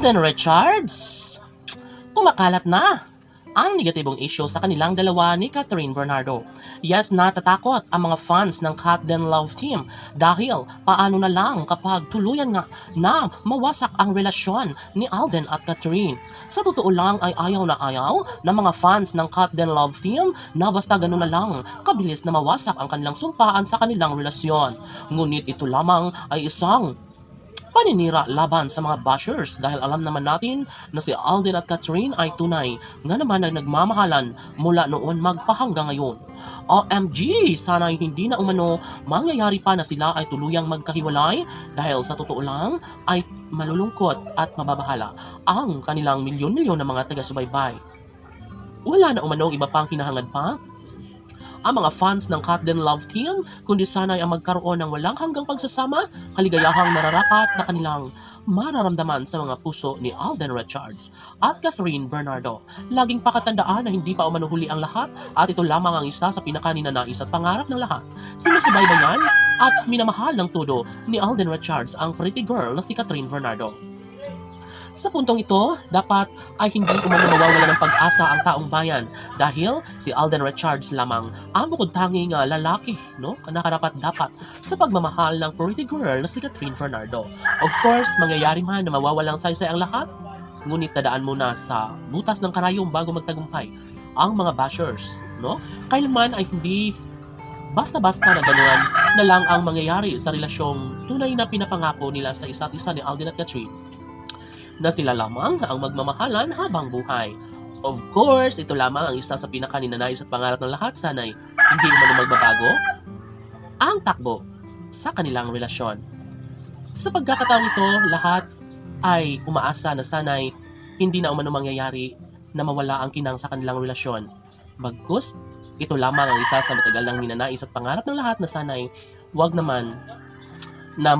Alden Richards, kumakalat na ang negatibong issue sa kanilang dalawa ni Catherine Bernardo. Yes, natatakot ang mga fans ng Cat Den Love Team dahil paano na lang kapag tuluyan nga na mawasak ang relasyon ni Alden at Catherine. Sa totoo lang ay ayaw na ayaw ng mga fans ng Cat Den Love Team na basta ganun na lang kabilis na mawasak ang kanilang sumpaan sa kanilang relasyon. Ngunit ito lamang ay isang paninira laban sa mga bashers dahil alam naman natin na si Alden at Catherine ay tunay nga naman ay nagmamahalan mula noon magpahanggang ngayon. OMG! Sana'y hindi na umano mangyayari pa na sila ay tuluyang magkahiwalay dahil sa totoo lang ay malulungkot at mababahala ang kanilang milyon-milyon na mga taga-subaybay. Wala na umanong iba pang hinahangad pa ang mga fans ng Cat Den Love Team, kundi sana'y ang magkaroon ng walang hanggang pagsasama, kaligayahang nararapat na kanilang mararamdaman sa mga puso ni Alden Richards at Catherine Bernardo. Laging pakatandaan na hindi pa umanuhuli ang lahat at ito lamang ang isa sa pinakaninanais at pangarap ng lahat. Sinusubaybayan at minamahal ng todo ni Alden Richards ang pretty girl na si Catherine Bernardo. Sa puntong ito, dapat ay hindi umano mawawala ng pag-asa ang taong bayan dahil si Alden Richards lamang ang bukod-tanging lalaki na karapat-dapat sa pagmamahal ng pretty girl na si Catherine Bernardo. Of course, mangyayari man na mawawalang saysay ang lahat, ngunit tadaan muna sa butas ng karayom bago magtagumpay ang mga bashers. Kailanman ay hindi basta-basta na ganoon na lang ang mangyayari sa relasyong tunay na pinapangako nila sa isa't isa ni Alden at Catherine, na sila lamang ang magmamahalan habang buhay. Of course, ito lamang ang isa sa pinakaninanais at pangarap ng lahat. Sana'y hindi umano magbabago ang takbo sa kanilang relasyon. Sa pagkakataong ito, lahat ay umaasa na sana'y hindi na umano mangyayari na mawala ang kinang sa kanilang relasyon. Bagkus, ito lamang ang isa sa matagal ng ninanais at pangarap ng lahat na sana'y wag naman na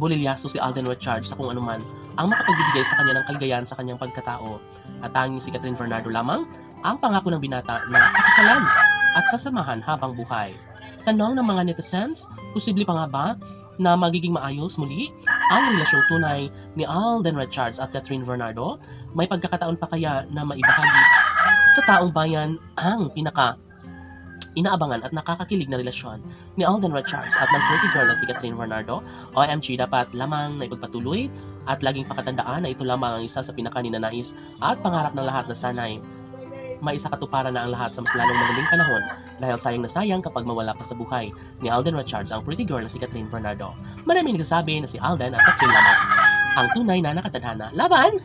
bulilyaso si Alden Richards sa kung anuman ang makapagbibigay sa kanya ng kaligayahan sa kanyang pagkatao. At tanging si Catherine Bernardo lamang ang pangako ng binata na pakasalan at sasamahan habang buhay. Tanong ng mga netizens, posible pa nga ba na magiging maayos muli ang relasyong tunay ni Alden Richards at Catherine Bernardo? May pagkakataon pa kaya na maibahagi sa taong bayan ang inaabangan at nakakakilig na relasyon ni Alden Richards at ng pretty girl na si Catherine Bernardo? OMG, dapat lamang na ipagpatuloy at laging pakatandaan na ito lamang ang isa sa pinakaninanais at pangarap ng lahat na sana'y maisa katuparan na ang lahat sa mas lalong madaling panahon dahil sayang na sayang kapag mawala pa sa buhay ni Alden Richards ang pretty girl na si Catherine Bernardo. Maraming nagsasabi na si Alden at Catherine lamang ang tunay na nakatadhana. Laban!